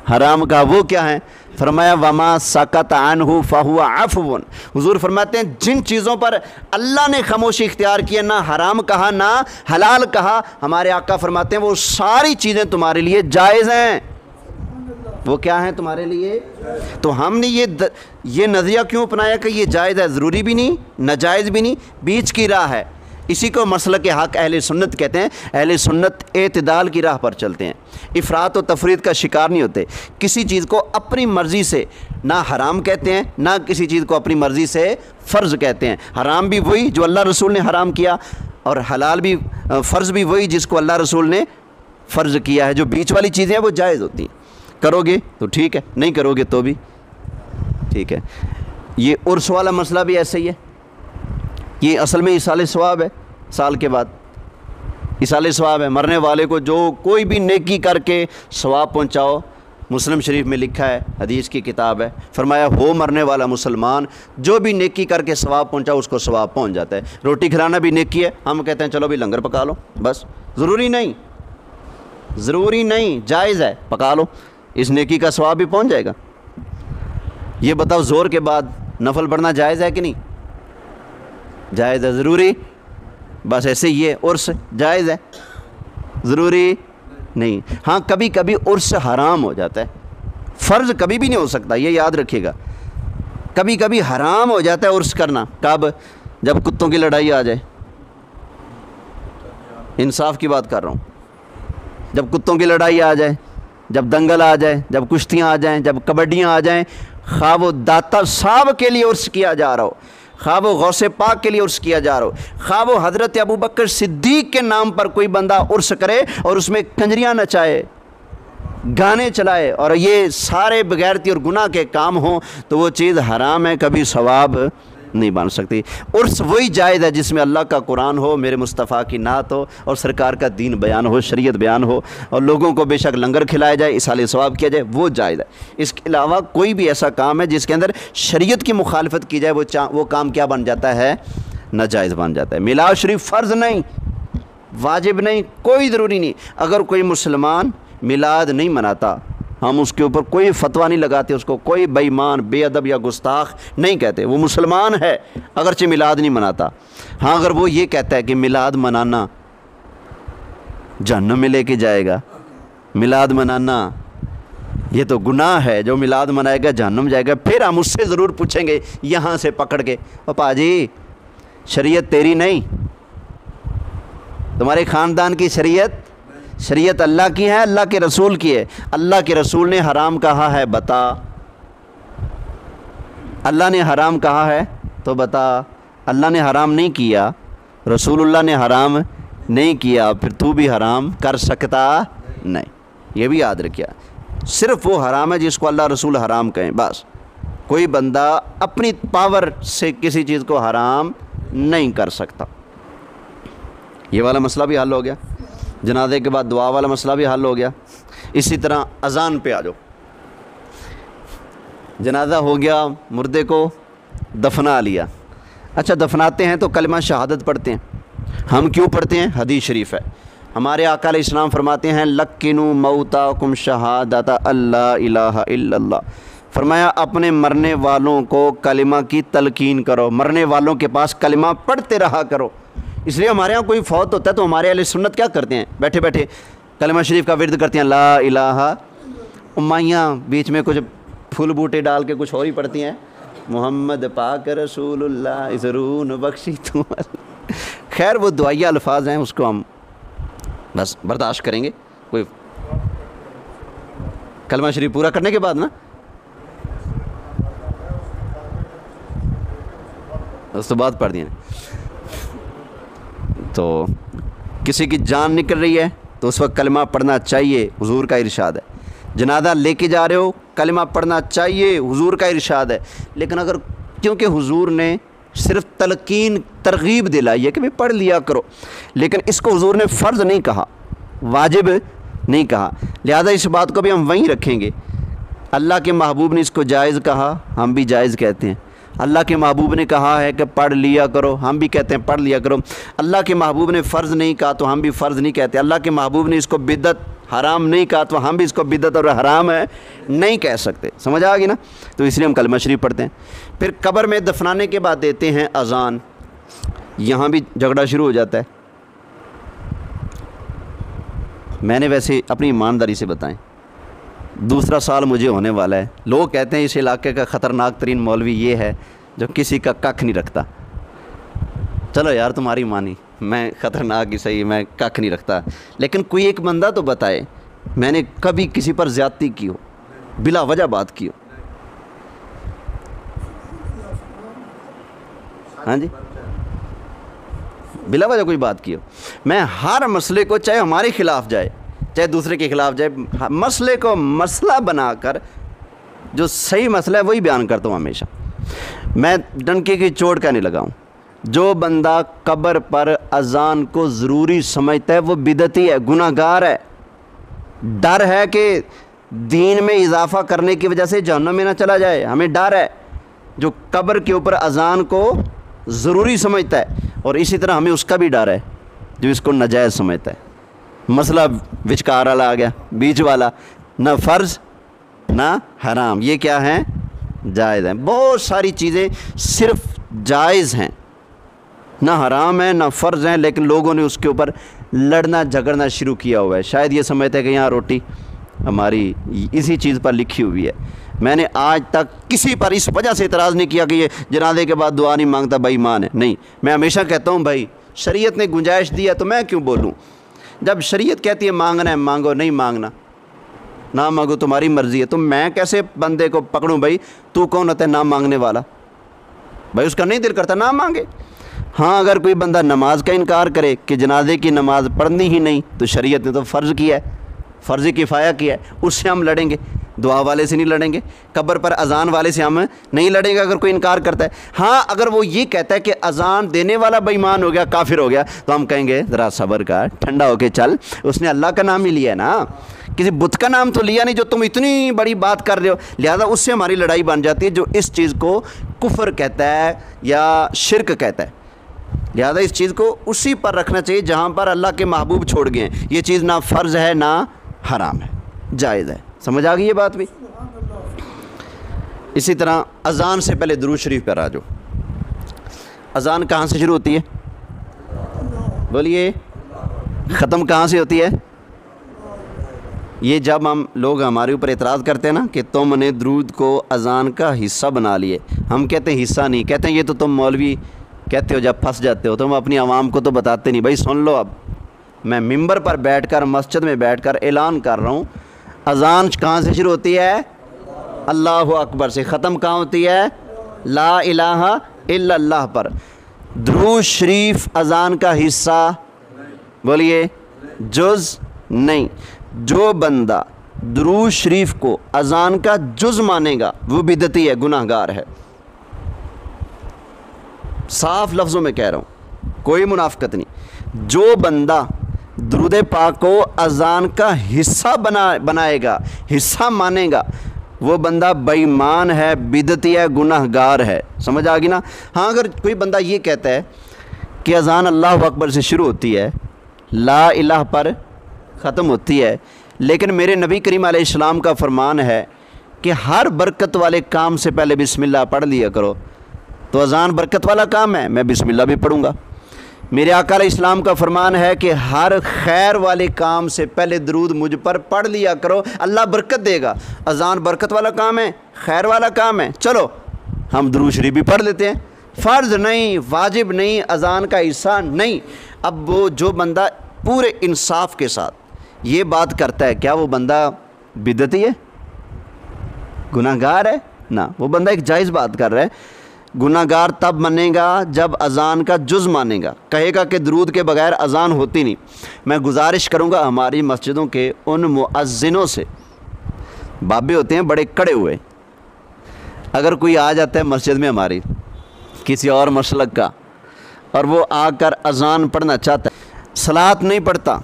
हराम कहा, वो क्या है? फरमाया वमा सकत अन्हु फहुवा अफ़्वन। हुज़ूर फरमाते हैं जिन चीज़ों पर अल्लाह ने खामोशी इख्तियार की है, ना हराम कहा ना हलाल कहा, हमारे आका फरमाते हैं वो सारी चीज़ें तुम्हारे लिए जायज़ हैं। वो क्या है तुम्हारे लिए? तो हमने ये नज़रिया क्यों अपनाया कि ये जायज़ है? ज़रूरी भी नहीं, नाजायज़ भी नहीं, बीच की राह है। इसी को मसलक हक़ अहले सुन्नत कहते हैं। अहले सुन्नत एतदाल की राह पर चलते हैं, इफ़रात और तफरीद का शिकार नहीं होते। किसी चीज़ को अपनी मर्ज़ी से ना हराम कहते हैं, ना किसी चीज़ को अपनी मर्ज़ी से फ़र्ज़ कहते हैं। हराम भी वही जो अल्लाह रसूल ने हराम किया, और हलाल भी, फ़र्ज़ भी वही जिसको अल्लाह रसूल ने फ़र्ज़ किया है। जो बीच वाली चीज़ें हैं वो जायज़ होती हैं, करोगे तो ठीक है, नहीं करोगे तो भी ठीक है। ये उर्स वाला मसला भी ऐसा ही है। ये असल में इसाले सवाब है, साल के बाद इसाले सवाब है। मरने वाले को जो कोई भी नेकी करके सवाब पहुँचाओ, मुस्लिम शरीफ में लिखा है, हदीस की किताब है, फरमाया हो मरने वाला मुसलमान जो भी नेकी करके सवाब पहुँचाओ उसको सवाब पहुँच जाता है। रोटी खिलाना भी नेकी है, हम कहते हैं चलो भी लंगर पका लो, बस ज़रूरी नहीं, जायज़ है, पका लो, इस नेकी का सवाब भी पहुँच जाएगा। ये बताओ ज़ोर के बाद नफल पढ़ना जायज़ है कि नहीं? जायज़ है। ज़रूरी? बस ऐसे ही है। उर्स जायज़ है, ज़रूरी नहीं। हाँ, कभी कभी उर्स हराम हो जाता है, फ़र्ज़ कभी भी नहीं हो सकता, ये याद रखिएगा। कभी कभी हराम हो जाता है उर्स करना। कब? जब कुत्तों की लड़ाई आ जाए, इंसाफ की बात कर रहा हूँ। जब कुत्तों की लड़ाई आ जाए, जब दंगल आ जाए, जब कुश्तियाँ आ जाएँ, जब कबड्डियाँ आ जाएँ, खा वो दाता साहब के लिए उर्स किया जा रहा हो, खा वो गौसे पाक के लिए उर्स किया जा रहा हो, खा वो हज़रत अबू बकर सिद्दीक़ के नाम पर कोई बंदा उर्स करे और उसमें कंजरियाँ नचाए, गाने चलाए, और ये सारे बगैरती और गुनाह के काम हों, तो वो चीज़ हराम है, कभी सवाब नहीं बन सकती। उर्स वही जायज़ है जिसमें अल्लाह का कुरान हो, मेरे मुस्तफ़ा की नात हो, और सरकार का दीन बयान हो, शरीयत बयान हो, और लोगों को बेशक लंगर खिलाया जाए, इसाले सवाब किया जाए, वो जायज़ है। इसके अलावा कोई भी ऐसा काम है जिसके अंदर शरीयत की मुखालफत की जाए, वो काम क्या बन जाता है? नाजायज़ बन जाता है। मिलाद शरीफ फ़र्ज़ नहीं, वाजिब नहीं, कोई ज़रूरी नहीं। अगर कोई मुसलमान मिलाद नहीं मनाता, हम उसके ऊपर कोई फतवा नहीं लगाते, उसको कोई बेईमान, बेअदब या गुस्ताख नहीं कहते। वो मुसलमान है अगरचे मिलाद नहीं मनाता। हाँ, अगर वो ये कहता है कि मिलाद मनाना जहन्नम में लेके जाएगा, मिलाद मनाना ये तो गुनाह है, जो मिलाद मनाएगा जहन्नम जाएगा, फिर हम उससे ज़रूर पूछेंगे यहाँ से पकड़ के, ओ पाजी शरीयत तेरी नहीं, तुम्हारे ख़ानदान की शरीयत अल्लाह की है, अल्लाह के रसूल की है। अल्लाह के रसूल ने हराम कहा है, बता। अल्लाह ने हराम कहा है तो बता। अल्लाह ने हराम नहीं किया, रसूलुल्लाह ने हराम नहीं किया, फिर तू भी हराम कर सकता नहीं। ये भी याद रखिए, सिर्फ़ वो हराम है जिसको अल्लाह रसूल हराम कहें, बस। कोई बंदा अपनी पावर से किसी चीज़ को हराम नहीं कर सकता। ये वाला मसला भी हल हो गया। जनाजे के बाद दुआ वाला मसला भी हल हो गया। इसी तरह अज़ान पे आ जाओ। जनाजा हो गया, मुर्दे को दफना लिया। अच्छा, दफनाते हैं तो कलमा शहादत पढ़ते हैं। हम क्यों पढ़ते हैं? हदीस शरीफ है, हमारे आका अलैहिस्सलाम फरमाते हैं लक्किनु मौताकुम शहादता अल्ला इलाहा इल्लल्लाह। फरमाया अपने मरने वालों को कलिमा की तलकीन करो, मरने वालों के पास कलिमा पढ़ते रहा करो। इसलिए हमारे यहाँ कोई फौत होता है तो हमारे अहले सुन्नत क्या करते हैं? बैठे बैठे कलिमा शरीफ का विर्द करते हैं, ला इलाहा। उम्माइयाँ बीच में कुछ फूल बूटे डाल के कुछ और ही पढ़ती हैं, मोहम्मद पाक रसूलुल्लाह इज़रून बख्शी तुम। खैर वो दुआया अल्फाज हैं, उसको हम बस बर्दाश्त करेंगे। कोई कलमा शरीफ पूरा करने के बाद ना, उसके बाद पढ़ दिए। तो किसी की जान निकल रही है तो उस वक्त कलमा पढ़ना चाहिए, हुजूर का इरशाद है। जनाजा लेके जा रहे हो, कलमा पढ़ना चाहिए, हुजूर का इरशाद है। लेकिन अगर क्योंकि हुजूर ने सिर्फ तलकीन तरगीब दिलाई है कि भाई पढ़ लिया करो, लेकिन इसको हुजूर ने फ़र्ज़ नहीं कहा, वाजिब नहीं कहा, लिहाजा इस बात को भी हम वहीं रखेंगे। अल्लाह के महबूब ने इसको जायज़ कहा, हम भी जायज़ कहते हैं। अल्लाह के महबूब ने कहा है कि पढ़ लिया करो, हम भी कहते हैं पढ़ लिया करो। अल्लाह के महबूब ने फ़र्ज़ नहीं कहा तो हम भी फ़र्ज़ नहीं कहते। अल्लाह के महबूब ने इसको बिदअत हराम नहीं कहा तो हम भी इसको बिदअत और हराम है नहीं कह सकते। समझ आ गई ना? तो इसलिए हम कलमा शरीफ पढ़ते हैं। फिर कब्र में दफनाने के बाद देते हैं अज़ान। यहाँ भी झगड़ा शुरू हो जाता है। मैंने वैसे अपनी ईमानदारी से बताएं, दूसरा साल मुझे होने वाला है। लोग कहते हैं इस इलाके का ख़तरनाक तरीन मौलवी ये है जो किसी का कख नहीं रखता। चलो यार तुम्हारी मानी, मैं ख़तरनाक ही सही, मैं कख नहीं रखता, लेकिन कोई एक बंदा तो बताए मैंने कभी किसी पर ज़्यादती की हो, बिला वजह बात की हो। हाँ जी, बिला वजह कोई बात की हो। मैं हर मसले को, चाहे हमारे खिलाफ जाए चाहे दूसरे के खिलाफ जाए, मसले को मसला बनाकर जो सही मसला है वही बयान करता हूँ हमेशा। मैं डंके की चोट का नहीं लगाऊँ। जो बंदा कब्र पर अजान को ज़रूरी समझता है वो बिदती है, गुनाहगार है। डर है कि दीन में इजाफ़ा करने की वजह से जहन्नम में ना चला जाए, हमें डर है। जो कब्र के ऊपर अजान को ज़रूरी समझता है, और इसी तरह हमें उसका भी डर है जो इसको नाजायज़ समझता है। मसला विचकार वाला आ गया, बीच वाला, ना फ़र्ज़ ना हराम, ये क्या है? जायज़ है। बहुत सारी चीज़ें सिर्फ जायज़ हैं, ना हराम है ना फ़र्ज़ हैं, लेकिन लोगों ने उसके ऊपर लड़ना झगड़ना शुरू किया हुआ है। शायद ये समझते हैं कि यहाँ रोटी हमारी इसी चीज़ पर लिखी हुई है। मैंने आज तक किसी पर इस वजह से इतराज़ नहीं किया कि ये जनाजे के बाद दुआ नहीं मांगता, बेईमान है। नहीं, मैं हमेशा कहता हूँ भाई शरीयत ने गुंजाइश दी है तो मैं क्यों बोलूँ। जब शरीयत कहती है मांगना है मांगो, नहीं मांगना ना मांगो, तुम्हारी मर्ज़ी है। तो मैं कैसे बंदे को पकड़ूँ भाई, तू कौन होता है ना मांगने वाला? भाई उसका नहीं दिल करता ना मांगे। हाँ, अगर कोई बंदा नमाज का इनकार करे कि जनाजे की नमाज़ पढ़नी ही नहीं, तो शरीयत ने तो फ़र्ज़ किया है, फ़र्ज़ किफ़ाया किया है, उससे हम लड़ेंगे, दुआ वाले से नहीं लड़ेंगे। कब्र पर अजान वाले से हम नहीं लड़ेंगे अगर कोई इनकार करता है। हाँ, अगर वो ये कहता है कि अजान देने वाला बेईमान हो गया, काफिर हो गया, तो हम कहेंगे ज़रा सब्र कर, ठंडा होके चल, उसने अल्लाह का नाम ही लिया ना, किसी बुत का नाम तो लिया नहीं जो तुम इतनी बड़ी बात कर रहे हो। लिहाजा उससे हमारी लड़ाई बन जाती है जो इस चीज़ को कुफ्र कहता है या शिरक कहता है। लिहाजा इस चीज़ को उसी पर रखना चाहिए जहाँ पर अल्लाह के महबूब छोड़ गए हैं। ये चीज़ ना फ़र्ज़ है ना हराम है, जायज़ है। समझ आ गई ये बात भी? इसी तरह अज़ान से पहले दुरूद शरीफ पर आ जाओ। अज़ान कहाँ से शुरू होती है? बोलिए, ख़त्म कहाँ से होती है? ये जब हम लोग हमारे ऊपर एतराज़ करते हैं ना कि तुमने दुरूद को अज़ान का हिस्सा बना लिए, हम कहते हैं हिस्सा नहीं, कहते हैं ये तो तुम मौलवी कहते हो जब फंस जाते हो, तुम अपनी आवाम को तो बताते नहीं। भाई सुन लो, अब मैं मिंबर पर बैठकर मस्जिद में बैठकर ऐलान कर रहा हूँ, अज़ान कहाँ से शुरू होती है? अल्लाहु अकबर से। ख़त्म कहाँ होती है? ला इलाहा इल्लल्लाह पर। दुरूद शरीफ अज़ान का हिस्सा? बोलिए, जुज़ नहीं। जो बंदा दुरूद शरीफ को अज़ान का जुज़ मानेगा वो बिदती है, गुनाहगार है। साफ लफ्ज़ों में कह रहा हूँ, कोई मुनाफ़िकत नहीं। जो बंदा दुरूद पाक को अज़ान का हिस्सा बनाएगा, हिस्सा मानेगा, वो बंदा बेईमान है, बिदती है, गुनाहगार है। समझ आ गई ना? हाँ, अगर कोई बंदा ये कहता है कि अज़ान अल्लाहु अकबर से शुरू होती है, ला इलाह पर ख़त्म होती है, लेकिन मेरे नबी करीम अलैहिस्सलाम का फरमान है कि हर बरकत वाले काम से पहले बिस्मिल्लाह पढ़ लिया करो, तो अज़ान बरकत वाला काम है, मैं बिस्मिल्लाह भी पढ़ूँगा। मेरे आका अलैहिस्सलाम का फरमान है कि हर खैर वाले काम से पहले दरूद मुझ पर पढ़ लिया करो, अल्लाह बरकत देगा। अज़ान बरकत वाला काम है, खैर वाला काम है, चलो हम दरूद शरीफ भी पढ़ लेते हैं। फ़र्ज़ नहीं, वाजिब नहीं, अज़ान का हिस्सा नहीं। अब वो जो बंदा पूरे इंसाफ के साथ ये बात करता है, क्या वो बंदा बिदती है, गुनाहगार है? ना, वो बंदा एक जायज़ बात कर रहा है। गुनाहगार तब मानेगा जब अज़ान का जुज़ मानेगा, कहेगा कि दरूद के बगैर अज़ान होती नहीं। मैं गुजारिश करूँगा हमारी मस्जिदों के उन मुअज़्ज़िनों से, बाबे होते हैं बड़े कड़े हुए, अगर कोई आ जाता है मस्जिद में हमारी किसी और मसलक का और वो आकर अज़ान पढ़ना चाहता है, सलात नहीं पढ़ता,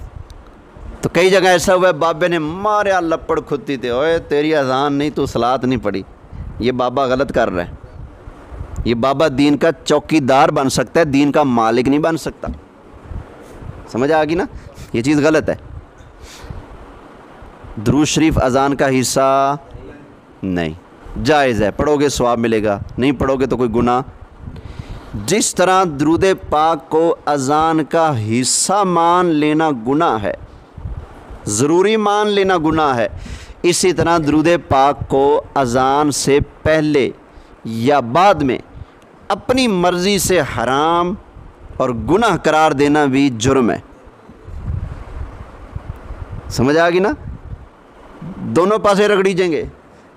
तो कई जगह ऐसा हुआ है बाबे ने मारे लपड़ खुदती थे, ओए तेरी अज़ान नहीं, तू सलात नहीं पढ़ी। ये बाबा गलत कर रहा है। ये बाबा दीन का चौकीदार बन सकता है, दीन का मालिक नहीं बन सकता। समझ आ गई ना? ये चीज़ गलत है। दुरूद शरीफ अज़ान का हिस्सा नहीं, जायज़ है, पढ़ोगे सवाब मिलेगा, नहीं पढ़ोगे तो कोई गुनाह। जिस तरह दुरूद पाक को अज़ान का हिस्सा मान लेना गुनाह है, ज़रूरी मान लेना गुनाह है, इसी तरह दुरूद पाक को अज़ान से पहले या बाद में अपनी मर्ज़ी से हराम और गुनाह करार देना भी जुर्म है। समझ आ गई ना? दोनों पासे रगड़ी जाएंगे।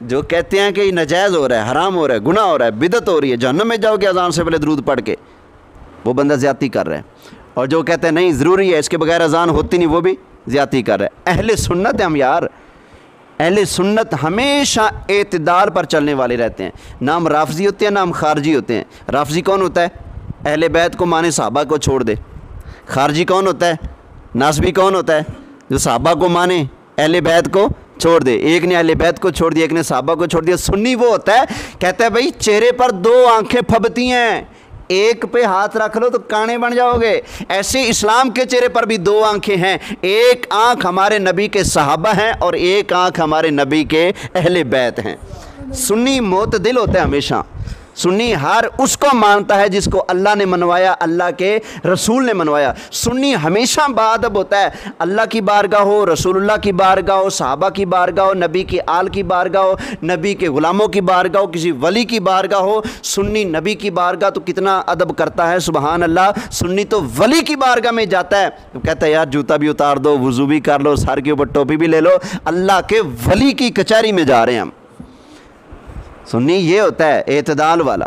जो कहते हैं कि नाजायज़ हो रहा है, हराम हो रहा है, गुनाह हो रहा है, बिदत हो रही है, जहन्नम में जाओगे अजान से पहले दरूद पढ़ के, वो बंदा ज़्यादती कर रहा है। और जो कहते हैं नहीं ज़रूरी है, इसके बगैर अजान होती नहीं, वो भी ज़्यादती कर रहा है। अहले सुन्नत है हम यार। अहले सुन्नत हमेशा एतदाल पर चलने वाले रहते हैं। ना हम राफजी होते हैं ना हम खारजी होते हैं। राफजी कौन होता है? अहले बैत को माने, सहाबा को छोड़ दे। खारजी कौन होता है? नासबी कौन होता है? जो सहाबा को माने, अहले बैत को छोड़ दे। एक ने अहले बैत को छोड़ दिया, एक ने सहाबा को छोड़ दिया। सुन्नी वो होता है, कहता है भाई चेहरे पर दो आंखें फबती हैं, एक पे हाथ रख लो तो काने बन जाओगे। ऐसे इस्लाम के चेहरे पर भी दो आंखें हैं। एक आंख हमारे नबी के सहाबा हैं और एक आंख हमारे नबी के अहले बैत हैं। सुन्नी मोतदिल होता है हमेशा। सुन्नी हर उसको मानता है जिसको अल्लाह ने मनवाया, अल्लाह के रसूल ने मनवाया। सुन्नी हमेशा बाअदब होता है। अल्लाह की बारगाह हो, रसूलुल्लाह की बारगाह हो, सहाबा की बारगाह हो, नबी की आल की बारगाह हो, नबी के ग़ुलामों की बारगाह हो, किसी वली की बारगाह हो, सुन्नी नबी की बारगाह तो कितना अदब करता है। सुबहान अल्लाह। सुन्नी तो वली की बारगाह में जाता है तो कहता है यार जूता भी उतार दो, वज़ू भी कर लो, सर के ऊपर टोपी भी ले लो, अल्लाह के वली की कचहरी में जा रहे हैं हम। सुन्नी ये होता है एतदाल वाला।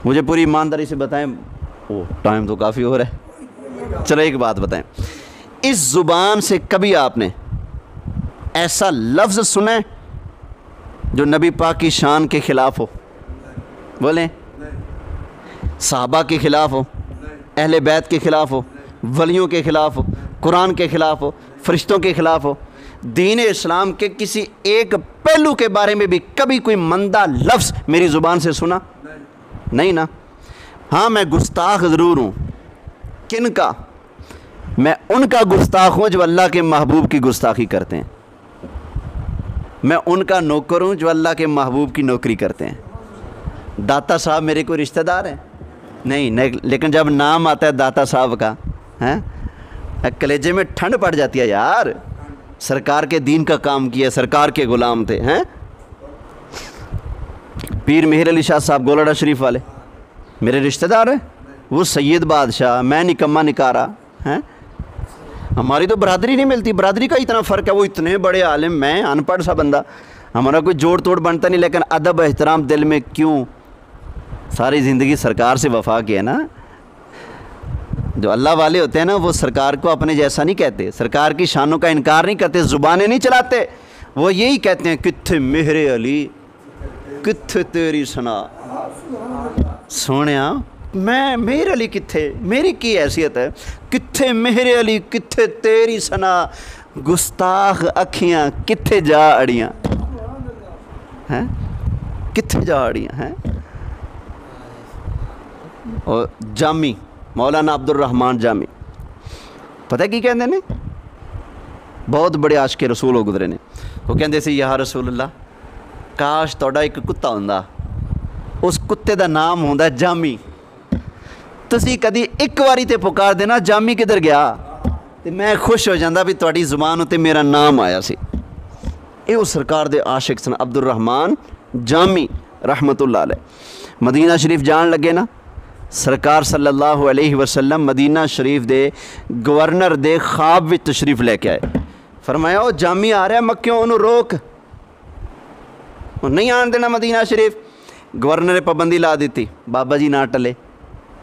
मुझे पूरी ईमानदारी से बताएं, ओ टाइम तो काफ़ी हो रहा है, चलो एक बात बताएं, इस ज़ुबान से कभी आपने ऐसा लफ्ज़ सुने जो नबी पाक की शान के ख़िलाफ़ हो? बोलें। सहाबा के ख़िलाफ़ हो, अहले बैत के ख़िलाफ़ हो, वलियों के ख़िलाफ़ हो, कुरान के ख़िलाफ़ हो, फरिश्तों के ख़िलाफ़ हो, दीन इस्लाम के किसी एक पहलू के बारे में भी कभी कोई मंदा लफ्ज़ मेरी ज़ुबान से सुना? नहीं ना। हाँ, मैं गुस्ताख ज़रूर हूँ। किन का? मैं उनका गुस्ताख हूँ जो अल्लाह के महबूब की गुस्ताखी करते हैं। मैं उनका नौकर हूँ जो अल्लाह के महबूब की नौकरी करते हैं। दाता साहब मेरे कोई रिश्तेदार हैं? नहीं, लेकिन जब नाम आता है दाता साहब का, हैं, कलेजे में ठंड पड़ जाती है यार। सरकार के दीन का काम किया, सरकार के ग़ुलाम थे। हैं, पीर मेहर अली शाह साहब गोलाडा शरीफ वाले मेरे रिश्तेदार हैं। वो सैयद बादशाह, मैं निकम्मा निकारा। हैं, हमारी तो बरादरी नहीं मिलती। बरादरी का इतना फ़र्क है। वो इतने बड़े आलिम, मैं अनपढ़ सा बंदा, हमारा कोई जोड़ तोड़ बनता नहीं। लेकिन अदब एहतराम दिल में क्यों? सारी ज़िंदगी सरकार से वफा किया ना। जो अल्लाह वाले होते हैं ना, वो सरकार को अपने जैसा नहीं कहते, सरकार की शानों का इनकार नहीं करते, ज़ुबानें नहीं चलाते। वो यही कहते हैं कित्थे मेहरे अली, कित्थे तेरी सना। सोनिया, मैं मेहर अली कित्थे, मेरी की हैसियत है? कित्थे मेहरे अली, कित्थे तेरी सना। गुस्ताख अखियाँ कित्थे जा अड़ियाँ हैं, कित्थे जा अड़ियाँ हैं। और जामी मौलाना अब्दुल रहमान जामी, पता की कहते ने? बहुत बड़े आशिक़े रसूल हो गुजरे ने। वो कहते सी या रसूलल्लाह, काश तोड़ा एक कुत्ता हुंदा, उस कुत्ते का नाम हुंदा जामी। तुसी कदी एक बारी ते पुकार देना जामी किधर गया, तो मैं खुश हो जाता भी तुहाडी ज़ुबान उत्ते मेरा नाम आया सी। ये उस सरकार दे आशिक सन अब्दुल रहमान जामी रहमतुल्लाह अलैह। मदीना शरीफ जान लगे ना, सरकार सल्लल्लाहु अलैहि वसल्लम मदीना शरीफ दे गवर्नर दे ख्वाब विच तशरीफ लेके आए। फरमाया ओ जामी आ रहा है मक्यों, उन्होंने रोक, नहीं आन देना मदीना शरीफ। गवर्नर ने पाबंदी ला दी, बाबा जी ना टले।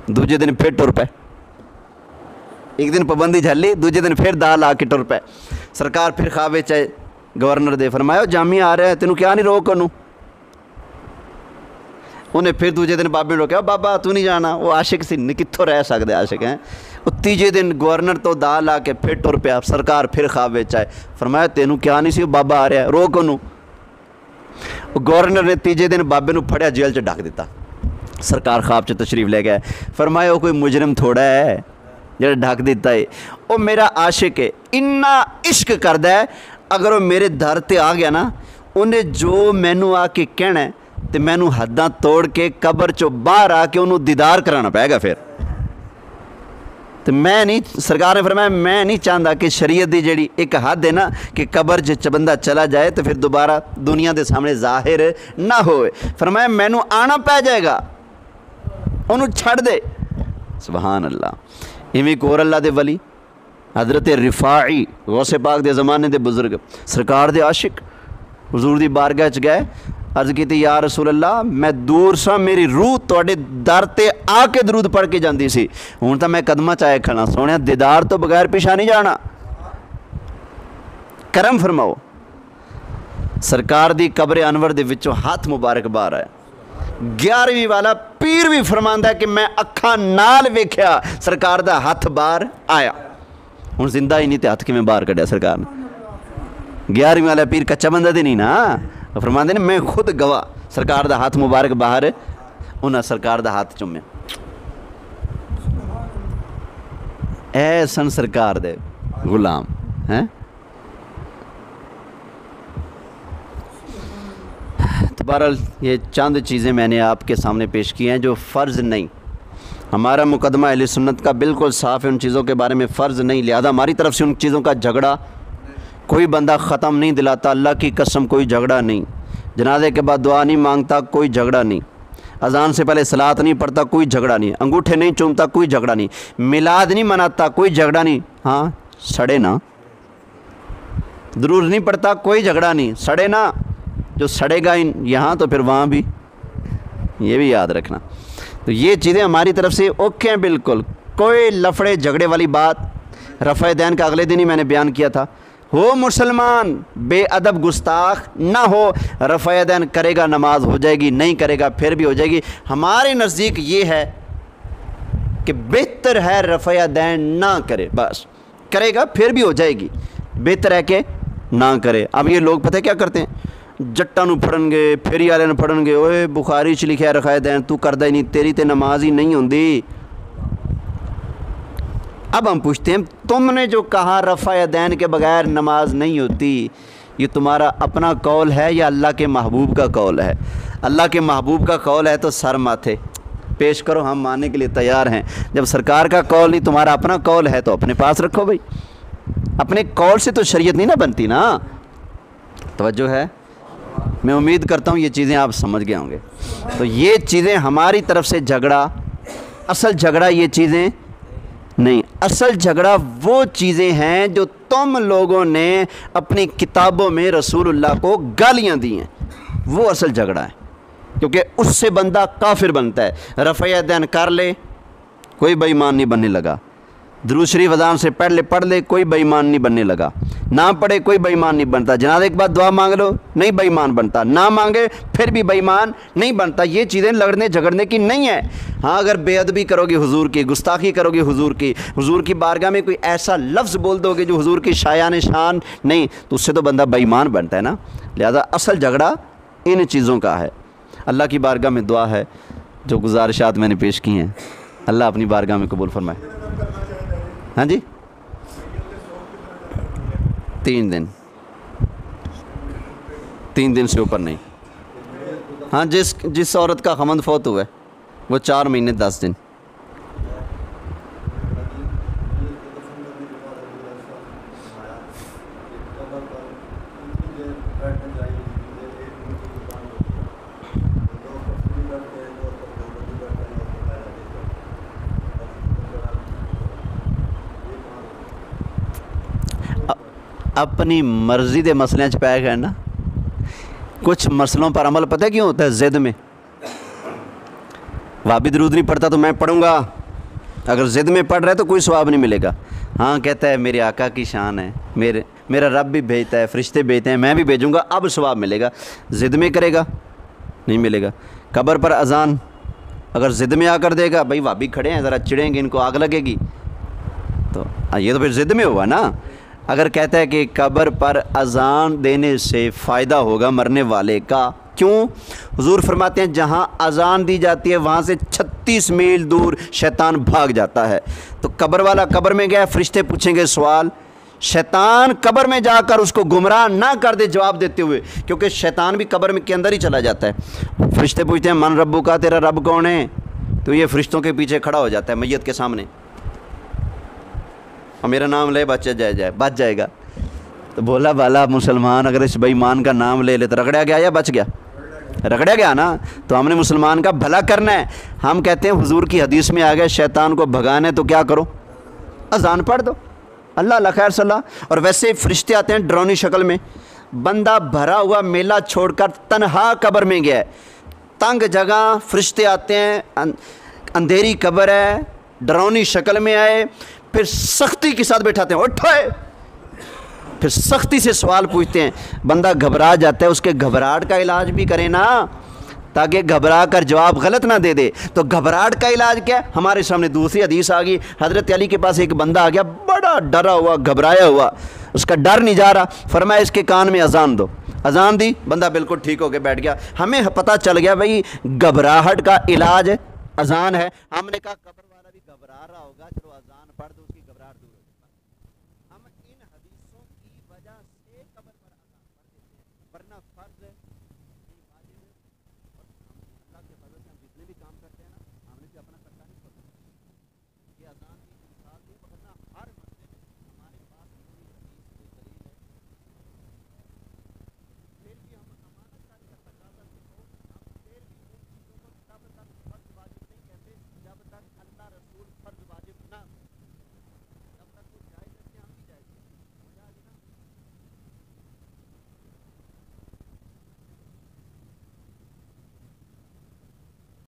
दूजे दिन फिर टुर पे, एक दिन पाबंदी झली, दूजे दिन फिर दा ला के टुर पे। सरकार फिर ख्वाब विच आए गवर्नर दे, फरमाया जामी आ रहा है, तेनू क्या नहीं रोक उन्होंने। उन्हें फिर दूजे दिन बाबे ने कहा बाबा तू नहीं जाना, वो आशिक सी नहीं कितों रह सकते आशिक हैं। वो तीजे दिन गवर्नर तो दा ला के फिर टुर पिया। सरकार फिर ख्वाब विच आए, फरमाया तेनू क्या नहीं सी, बाबा आ रहा है, रोक उन्होंने। गवर्नर ने तीजे दिन बाबे नू फड़िया जेल च ढक दिता। सरकार ख्वाब च तशरीफ ले गए, फरमाया वो कोई मुजरिम थोड़ा है जो ढक दिता है, वो मेरा आशिक है, इन्ना इश्क करदा है, अगर वो मेरे दर ते आ गया ना, उन्हें जो मैनू आके कहना है तो मैनू हद्दां तोड़ के कबर चो बाहर आके उन्होंने दीदार कराना पेगा। फिर तो मैं नहीं, सरकार ने फरमाया मैं नहीं चाहता कि शरीयत की जी एक हद है ना कि कबर च बंदा चला जाए तो फिर दोबारा दुनिया के सामने जाहिर ना हो। फरमाया मैनू आना पै जाएगा, उन्होंने छड़ दे। सुभान अल्लाह। इवें एक और अल्लाह दे वली हज़रत रिफाई गौसे पाक दे ज़माने दे बुज़ुर्ग सरकार दे आशिक हुजूर दी बारगाह च गए, अर्ज़ की या रसूल अल्लाह मैं दूर सा मेरी रूह तुहाडे दर ते आके दरूद पढ़ के जाती सी, हुण तां मैं कदमां च आए खड़ा, सोहणिया दीदार तो बगैर पिछा नहीं जाना, करम फरमाओ। सरकार दी कब्र अनवर दे विचों हाथ मुबारक बाहर आया। 11वीं वाला पीर भी फरमांदा कि मैं अखां नाल वेख्या सरकार दा हथ बाहर आया। हुण जिंदा ही नहीं तो हथ किवें बाहर कढ़िया सरकार ने? 11वीं वाला पीर कच्चा बंदा तो नहीं ना, फरमांदे ने मैं खुद गवाह, सरकार दा हाथ मुबारक बाहर, उन्हें सरकार दा हाथ चुम्या। ऐ सन सरकार दे गुलाम हैं। तो बहरहाल ये चंद चीज़ें मैंने आपके सामने पेश की हैं जो फ़र्ज़ नहीं, हमारा मुकदमा अहले सुन्नत का बिल्कुल साफ़ है, उन चीज़ों के बारे में फ़र्ज़ नहीं, लिहाजा हमारी तरफ से उन चीज़ों का झगड़ा कोई बंदा ख़त्म नहीं दिलाता, अल्लाह की कसम कोई झगड़ा नहीं, जनाजे के बाद दुआ नहीं मांगता कोई झगड़ा नहीं, अजान से पहले सलात नहीं पढ़ता कोई झगड़ा नहीं, अंगूठे नहीं चूमता कोई झगड़ा नहीं, मिलाद नहीं मनाता कोई झगड़ा नहीं, हाँ सड़े ना, दुरूद नहीं पढ़ता कोई झगड़ा नहीं, सड़े ना, जो सड़ेगा यहाँ तो फिर वहाँ भी, ये भी याद रखना। तो ये चीज़ें हमारी तरफ से ओके हैं बिल्कुल, कोई लफड़े झगड़े वाली बात। रफ़ा दैन का अगले दिन ही मैंने बयान किया था, हो मुसलमान बेअदब गुस्ताख ना हो, रफ़ा दैन करेगा नमाज हो जाएगी, नहीं करेगा फिर भी हो जाएगी। हमारे नज़दीक ये है कि बेहतर है रफ़ा दैन ना करे, बस करेगा फिर भी हो जाएगी, बेहतर है कि ना करे। अब ये लोग पता है क्या करते हैं, जट्टा नू फड़नगे, फेरी वाले नू फड़नगे, ओए बुखारी च लिखा रखा दैन तू करदा ही नहीं, तेरी तो नमाज ही नहीं होंदी। अब हम पूछते हैं तुमने जो कहा रफ़ा दैन के बगैर नमाज नहीं होती, ये तुम्हारा अपना कौल है या अल्लाह के महबूब का कौल है? अल्लाह के महबूब का कौल है तो सर माथे पेश करो, हम मानने के लिए तैयार हैं। जब सरकार का कौल नहीं, तुम्हारा अपना कौल है तो अपने पास रखो भाई, अपने कौल से तो शरीयत नहीं ना बनती ना। तवज्जो है, मैं उम्मीद करता हूँ ये चीज़ें आप समझ गए होंगे। तो ये चीज़ें हमारी तरफ से झगड़ा, असल झगड़ा ये चीज़ें नहीं, असल झगड़ा वो चीज़ें हैं जो तुम लोगों ने अपनी किताबों में रसूलुल्लाह को गालियाँ दी हैं, वो असल झगड़ा है, क्योंकि उससे बंदा काफिर बनता है। रफ़ा दैन कर ले कोई बेईमान नहीं बनने लगा, दुरूद शरीफ अज़ान से पढ़ ले कोई बेईमान नहीं बनने लगा, ना पढ़े कोई बेईमान नहीं बनता, जनाज़े के बाद दुआ मांग लो नहीं बेईमान बनता, ना मांगे फिर भी बेईमान नहीं बनता। ये चीज़ें लड़ने झगड़ने की नहीं है। हाँ, अगर बेअदबी करोगे हुजूर की, गुस्ताखी करोगे हुजूर की बारगाह में कोई ऐसा लफ्ज़ बोल दोगे जो हुजूर की शायान शान नहीं, तो उससे तो बंदा बेईमान बनता है ना। लिहाजा असल झगड़ा इन चीज़ों का है। अल्लाह की बारगाह में दुआ है, जो गुजारिशात मैंने पेश की हैं अल्लाह अपनी बारगाह में कबूल फरमाए। हाँ जी, 3 दिन से ऊपर नहीं। हाँ, जिस औरत का खमंद फौत हुआ है वो 4 महीने 10 दिन। अपनी मर्ज़ी के मसलों च पै गए ना। कुछ मसलों पर अमल पता है क्यों होता है? ज़िद में। वाबी दरूद नहीं पढ़ता तो मैं पढ़ूंगा, अगर ज़िद में पढ़ रहा है तो कोई सवाब नहीं मिलेगा। हाँ, कहता है मेरे आका की शान है, मेरा रब भी भेजता है, फरिश्ते भेजते हैं, मैं भी भेजूँगा, अब सवाब मिलेगा। ज़िद में करेगा नहीं मिलेगा। कब्र पर अजान अगर ज़िद में आकर देगा, भाई वाबी खड़े हैं ज़रा चिड़ेंगे, इनको आग लगेगी, तो ये तो फिर ज़िद में हुआ ना। अगर कहता है कि कब्र पर अजान देने से फ़ायदा होगा मरने वाले का, क्यों? हुजूर फरमाते हैं जहाँ अजान दी जाती है वहाँ से 36 मील दूर शैतान भाग जाता है। तो कब्र वाला कब्र में गया, फरिश्ते पूछेंगे सवाल, शैतान कब्र में जाकर उसको गुमराह ना कर दे जवाब देते हुए, क्योंकि शैतान भी कब्र में के अंदर ही चला जाता है। फरिश्ते पूछते हैं मन रब्बू का, तेरा रब कौन है? तो ये फरिश्तों के पीछे खड़ा हो जाता है मैयत के सामने, और मेरा नाम ले बच जाएगा। तो बोला बाला मुसलमान अगर इस बेईमान का नाम ले तो रगड़ा गया या बच गया? रगड़ा गया ना, तो हमने मुसलमान का भला करना है। हम कहते हैं हुजूर की हदीस में आ गया शैतान को भगाने, तो क्या करो, अजान पढ़ दो, अल्लाह अल्लाह खैर सल्लाह। और वैसे फरिश्ते आते हैं डरावनी शक्ल में, बंदा भरा हुआ मेला छोड़कर तन्हा कब्र में गया है, तंग जगह, फरिश्ते आते हैं, अंधेरी कब्र है, डरावनी शक्ल में आए, फिर सख्ती के साथ बैठाते हैं, उठो, फिर सख्ती से सवाल पूछते हैं, बंदा घबरा जाता है, उसके घबराहट का इलाज भी करें ना, ताकि घबरा कर जवाब गलत ना दे दे। तो घबराहट का इलाज क्या है? हमारे सामने दूसरी हदीस आ गई, हज़रत अली के पास एक बंदा आ गया, बड़ा डरा हुआ, घबराया हुआ, उसका डर नहीं जा रहा, फरमाया इसके कान में अजान दो, अजान दी, बंदा बिल्कुल ठीक होकर बैठ गया। हमें पता चल गया भाई घबराहट का इलाज अजान है। हमने कहा कब्र वाला भी घबरा रहा होगा, चलो अजान पढ़ दो, उसकी